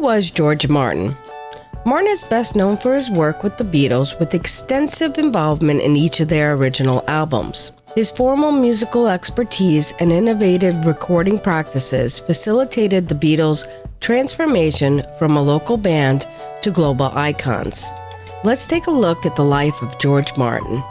was George Martin? Martin is best known for his work with the Beatles, with extensive involvement in each of their original albums. His formal musical expertise and innovative recording practices facilitated the Beatles' transformation from a local band to global icons. Let's take a look at the life of George Martin.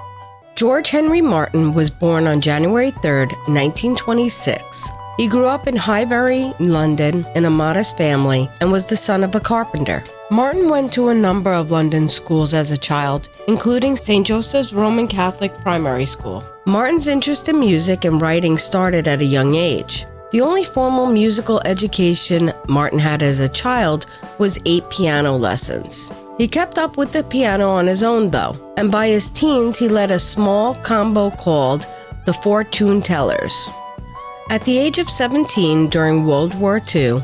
George Henry Martin was born on January 3, 1926. He grew up in Highbury, London, in a modest family and was the son of a carpenter. Martin went to a number of London schools as a child, including St. Joseph's Roman Catholic Primary School. Martin's interest in music and writing started at a young age. The only formal musical education Martin had as a child was 8 piano lessons. He kept up with the piano on his own, though, and by his teens he led a small combo called the Four Tune Tellers. At the age of 17, during World War II,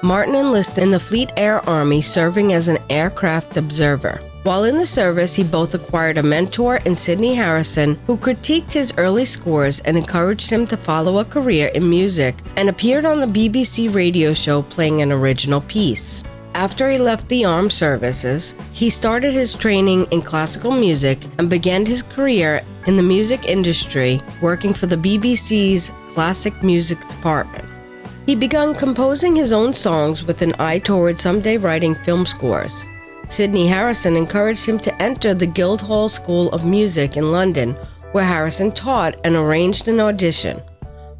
Martin enlisted in the Fleet Air Army, serving as an aircraft observer. While in the service, he both acquired a mentor in Sidney Harrison, who critiqued his early scores and encouraged him to follow a career in music, and appeared on the BBC radio show playing an original piece. After he left the armed services, he started his training in classical music and began his career in the music industry, working for the BBC's classic music department. He began composing his own songs with an eye toward someday writing film scores. Sidney Harrison encouraged him to enter the Guildhall School of Music in London, where Harrison taught and arranged an audition.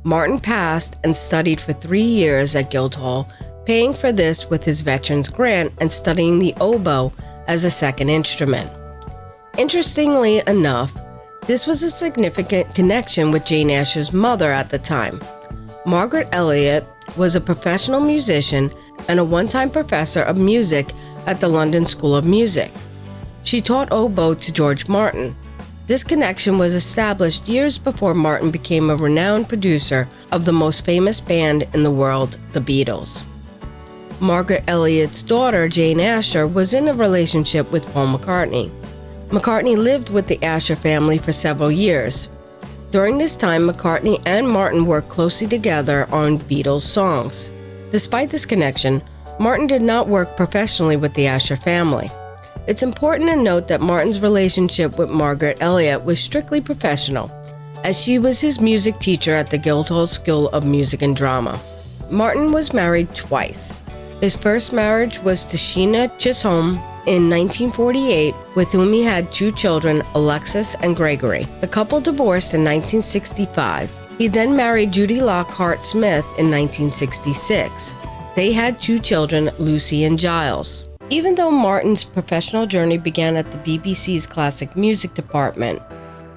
Martin passed and studied for 3 years at Guildhall, paying for this with his veterans grant and studying the oboe as a second instrument. Interestingly enough, this was a significant connection with Jane Asher's mother at the time. Margaret Elliott was a professional musician and a one-time professor of music at the London School of Music. She taught oboe to George Martin. This connection was established years before Martin became a renowned producer of the most famous band in the world, the Beatles. Margaret Elliott's daughter, Jane Asher, was in a relationship with Paul McCartney. McCartney lived with the Asher family for several years. During this time, McCartney and Martin worked closely together on Beatles songs. Despite this connection, Martin did not work professionally with the Asher family. It's important to note that Martin's relationship with Margaret Elliott was strictly professional, as she was his music teacher at the Guildhall School of Music and Drama. Martin was married twice. His first marriage was to Sheena Chisholm in 1948, with whom he had 2 children, Alexis and Gregory. The couple divorced in 1965. He then married Judy Lockhart Smith in 1966. They had 2 children, Lucy and Giles. Even though Martin's professional journey began at the BBC's classic music department,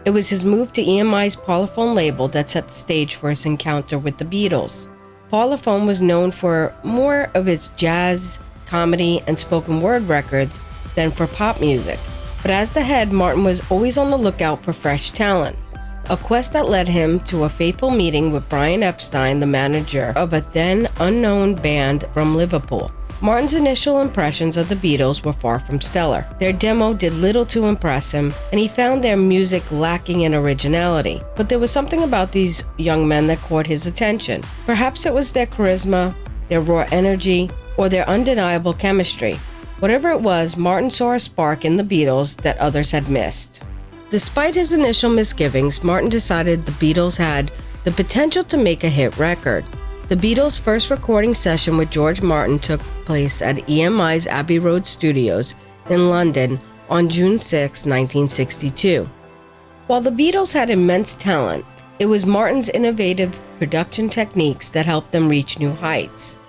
it was his move to EMI's Parlophone label that set the stage for his encounter with the Beatles. Parlophone was known for more of its jazz, comedy, and spoken word records than for pop music. But as the head, Martin was always on the lookout for fresh talent, a quest that led him to a fateful meeting with Brian Epstein, the manager of a then unknown band from Liverpool. Martin's initial impressions of the Beatles were far from stellar. Their demo did little to impress him, and he found their music lacking in originality. But there was something about these young men that caught his attention. Perhaps it was their charisma, their raw energy, or their undeniable chemistry. Whatever it was, Martin saw a spark in the Beatles that others had missed. Despite his initial misgivings, Martin decided the Beatles had the potential to make a hit record. The Beatles' first recording session with George Martin took place at EMI's Abbey Road Studios in London on June 6, 1962. While the Beatles had immense talent, it was Martin's innovative production techniques that helped them reach new heights.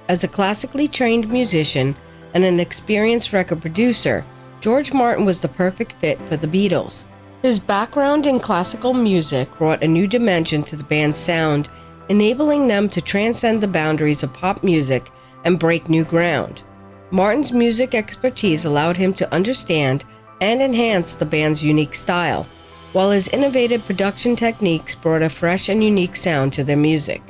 As a classically trained musician and an experienced record producer, George Martin was the perfect fit for the Beatles. His background in classical music brought a new dimension to the band's sound, enabling them to transcend the boundaries of pop music and break new ground. Martin's music expertise allowed him to understand and enhance the band's unique style, while his innovative production techniques brought a fresh and unique sound to their music.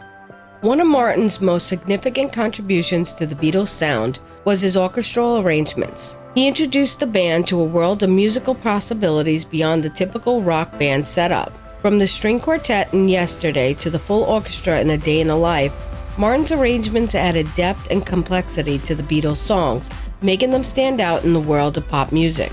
One of Martin's most significant contributions to the Beatles' sound was his orchestral arrangements. He introduced the band to a world of musical possibilities beyond the typical rock band setup. From the string quartet in Yesterday to the full orchestra in A Day in a Life, Martin's arrangements added depth and complexity to the Beatles' songs, making them stand out in the world of pop music.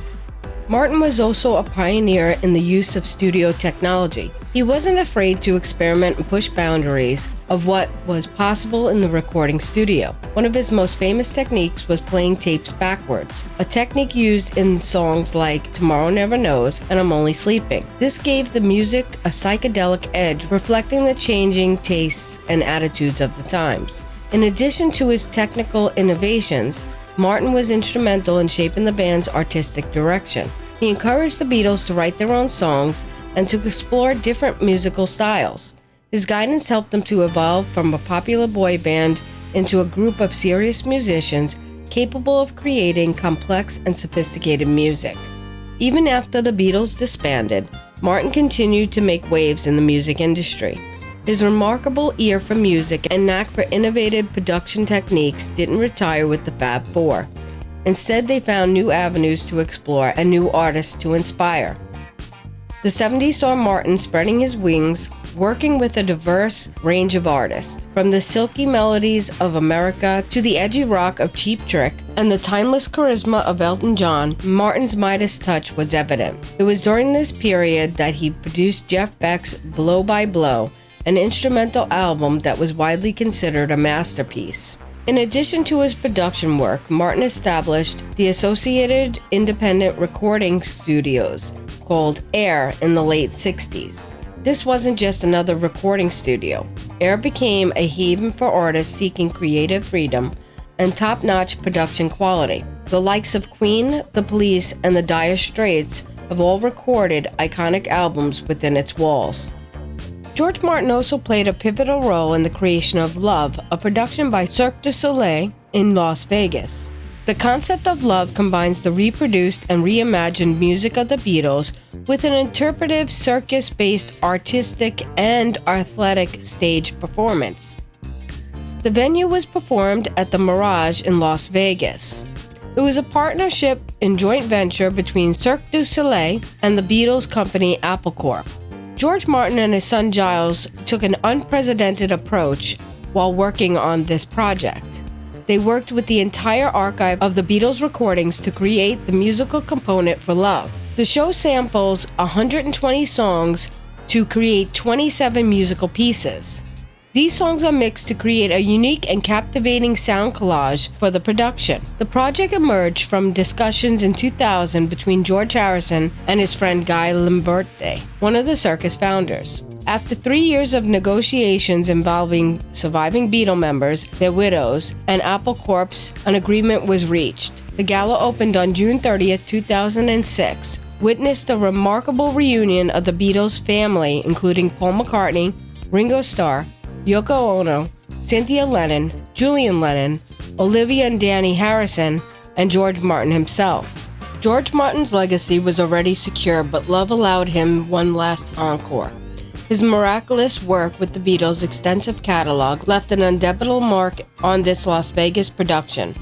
Martin was also a pioneer in the use of studio technology. He wasn't afraid to experiment and push boundaries of what was possible in the recording studio. One of his most famous techniques was playing tapes backwards, a technique used in songs like Tomorrow Never Knows and I'm Only Sleeping. This gave the music a psychedelic edge, reflecting the changing tastes and attitudes of the times. In addition to his technical innovations, Martin was instrumental in shaping the band's artistic direction. He encouraged the Beatles to write their own songs and to explore different musical styles. His guidance helped them to evolve from a popular boy band into a group of serious musicians capable of creating complex and sophisticated music. Even after the Beatles disbanded, Martin continued to make waves in the music industry. His remarkable ear for music and knack for innovative production techniques didn't retire with the Fab Four. Instead, they found new avenues to explore and new artists to inspire. The 70s saw Martin spreading his wings, working with a diverse range of artists. From the silky melodies of America to the edgy rock of Cheap Trick and the timeless charisma of Elton John, Martin's Midas touch was evident. It was during this period that he produced Jeff Beck's Blow by Blow, an instrumental album that was widely considered a masterpiece. In addition to his production work, Martin established the Associated Independent Recording Studios, called AIR, in the late 60s. This wasn't just another recording studio. AIR became a haven for artists seeking creative freedom and top-notch production quality. The likes of Queen, The Police, and the Dire Straits have all recorded iconic albums within its walls. George Martin also played a pivotal role in the creation of Love, a production by Cirque du Soleil in Las Vegas. The concept of Love combines the reproduced and reimagined music of the Beatles with an interpretive circus-based artistic and athletic stage performance. The venue was performed at the Mirage in Las Vegas. It was a partnership and joint venture between Cirque du Soleil and the Beatles company Apple Corp. George Martin and his son Giles took an unprecedented approach while working on this project. They worked with the entire archive of the Beatles recordings to create the musical component for Love. The show samples 120 songs to create 27 musical pieces. These songs are mixed to create a unique and captivating sound collage for the production. The project emerged from discussions in 2000 between George Harrison and his friend Guy Lamberti, one of the circus founders. After 3 years of negotiations involving surviving Beatle members, their widows, and Apple Corp, an agreement was reached. The gala opened on June 30, 2006, witnessed a remarkable reunion of the Beatles family, including Paul McCartney, Ringo Starr, Yoko Ono, Cynthia Lennon, Julian Lennon, Olivia and Danny Harrison, and George Martin himself. George Martin's legacy was already secure, but Love allowed him one last encore. His miraculous work with the Beatles' extensive catalog left an indelible mark on this Las Vegas production.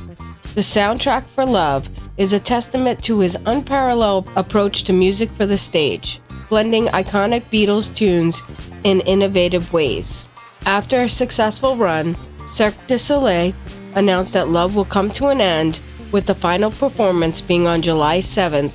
The soundtrack for Love is a testament to his unparalleled approach to music for the stage, blending iconic Beatles tunes in innovative ways. After a successful run, Cirque du Soleil announced that Love will come to an end, with the final performance being on July 7,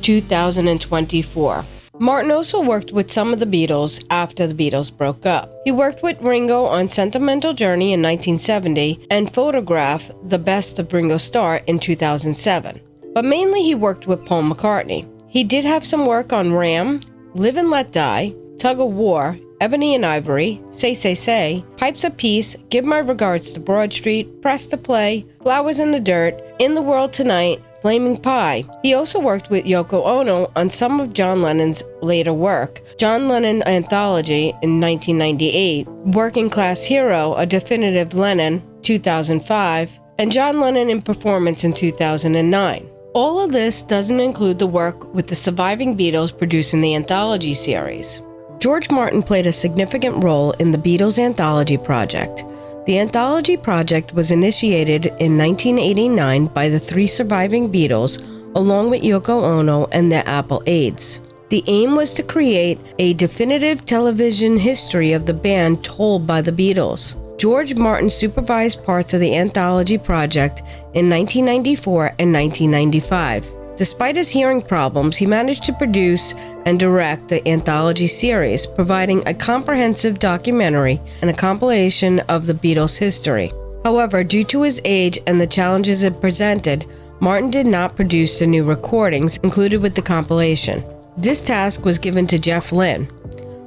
2024. Martin also worked with some of the Beatles after the Beatles broke up. He worked with Ringo on Sentimental Journey in 1970 and Photograph, The Best of Ringo Starr in 2007. But mainly he worked with Paul McCartney. He did have some work on Ram, Live and Let Die, Tug of War, Ebony and Ivory, Say Say Say, Pipes of Peace, Give My Regards to Broad Street, Press to Play, Flowers in the Dirt, In the World Tonight, Flaming Pie. He also worked with Yoko Ono on some of John Lennon's later work, John Lennon Anthology in 1998, Working Class Hero, A Definitive Lennon, 2005, and John Lennon in Performance in 2009. All of this doesn't include the work with the surviving Beatles producing the anthology series. George Martin played a significant role in the Beatles Anthology Project. The Anthology Project was initiated in 1989 by the three surviving Beatles, along with Yoko Ono and their Apple aides. The aim was to create a definitive television history of the band told by the Beatles. George Martin supervised parts of the anthology project in 1994 and 1995. Despite his hearing problems, he managed to produce and direct the anthology series, providing a comprehensive documentary and a compilation of the Beatles' history. However, due to his age and the challenges it presented, Martin did not produce the new recordings included with the compilation. This task was given to Jeff Lynne.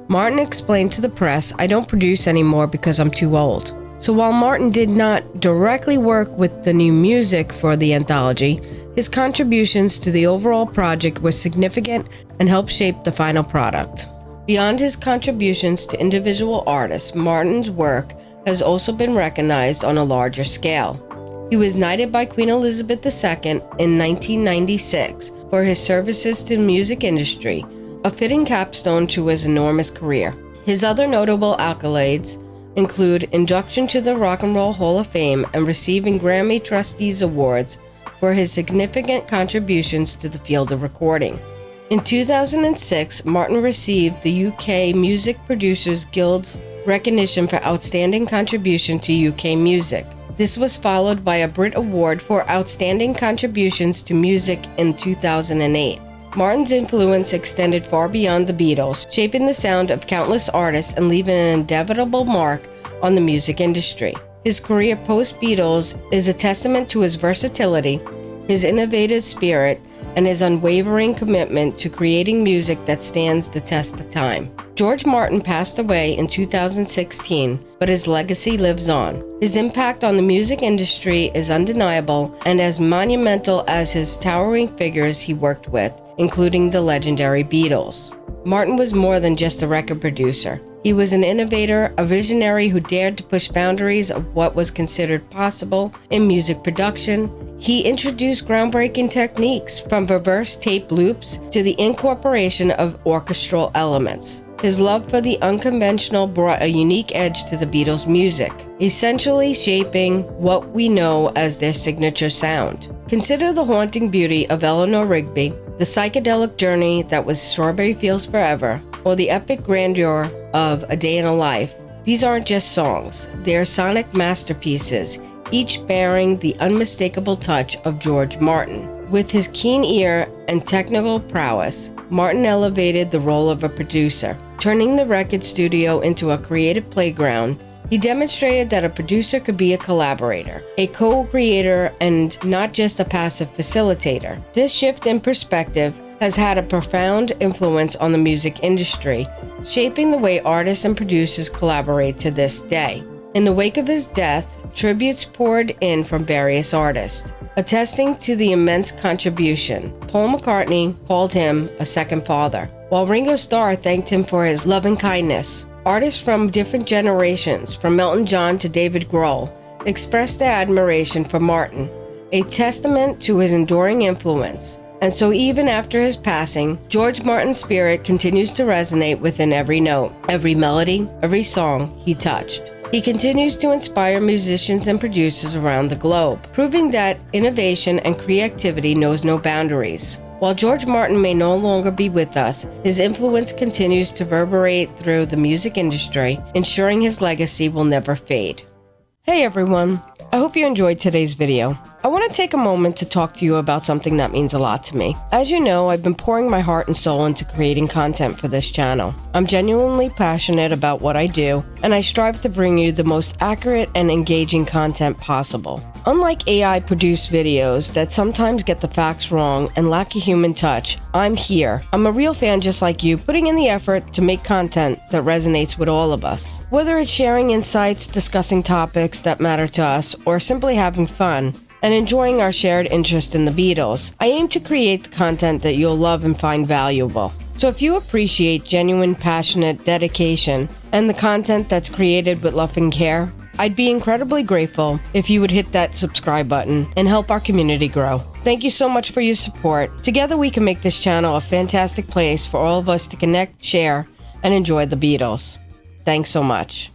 Martin explained to the press, "I don't produce anymore because I'm too old." So while Martin did not directly work with the new music for the anthology, his contributions to the overall project were significant and helped shape the final product. Beyond his contributions to individual artists, Martin's work has also been recognized on a larger scale. He was knighted by Queen Elizabeth II in 1996 for his services to the music industry, a fitting capstone to his enormous career. His other notable accolades include induction to the Rock and Roll Hall of Fame and receiving Grammy Trustees Awards for his significant contributions to the field of recording. In 2006, Martin received the UK Music Producers Guild's recognition for outstanding contribution to UK music. This was followed by a Brit Award for outstanding contributions to music in 2008. Martin's influence extended far beyond the Beatles, shaping the sound of countless artists and leaving an indelible mark on the music industry. His career post-Beatles is a testament to his versatility, his innovative spirit, and his unwavering commitment to creating music that stands the test of time. George Martin passed away in 2016, but his legacy lives on. His impact on the music industry is undeniable and as monumental as his towering figures he worked with, including the legendary Beatles. Martin was more than just a record producer. He was an innovator, a visionary who dared to push boundaries of what was considered possible in music production. He introduced groundbreaking techniques, from reverse tape loops to the incorporation of orchestral elements. His love for the unconventional brought a unique edge to the Beatles' music, essentially shaping what we know as their signature sound. Consider the haunting beauty of Eleanor Rigby, the psychedelic journey that was Strawberry Fields Forever, or the epic grandeur of A Day in a Life. These aren't just songs, they're sonic masterpieces, each bearing the unmistakable touch of George Martin. With his keen ear and technical prowess, Martin elevated the role of a producer, turning the record studio into a creative playground. He demonstrated that a producer could be a collaborator, a co-creator, and not just a passive facilitator. This shift in perspective has had a profound influence on the music industry, shaping the way artists and producers collaborate to this day. In the wake of his death, tributes poured in from various artists, attesting to the immense contribution. Paul McCartney called him a second father, while Ringo Starr thanked him for his loving kindness. Artists from different generations, from Elton John to David Grohl, expressed their admiration for Martin, a testament to his enduring influence. And so even after his passing, George Martin's spirit continues to resonate within every note, every melody, every song he touched. He continues to inspire musicians and producers around the globe, proving that innovation and creativity knows no boundaries. While George Martin may no longer be with us, his influence continues to reverberate through the music industry, ensuring his legacy will never fade. Hey everyone, I hope you enjoyed today's video. I want to take a moment to talk to you about something that means a lot to me. As you know, I've been pouring my heart and soul into creating content for this channel. I'm genuinely passionate about what I do, and I strive to bring you the most accurate and engaging content possible. Unlike AI-produced videos that sometimes get the facts wrong and lack a human touch, I'm here. I'm a real fan just like you, putting in the effort to make content that resonates with all of us. Whether it's sharing insights, discussing topics that matter to us, or simply having fun and enjoying our shared interest in the Beatles, I aim to create the content that you'll love and find valuable. So if you appreciate genuine, passionate dedication and the content that's created with love and care, I'd be incredibly grateful if you would hit that subscribe button and help our community grow. Thank you so much for your support. Together we can make this channel a fantastic place for all of us to connect, share, and enjoy the Beatles. Thanks so much.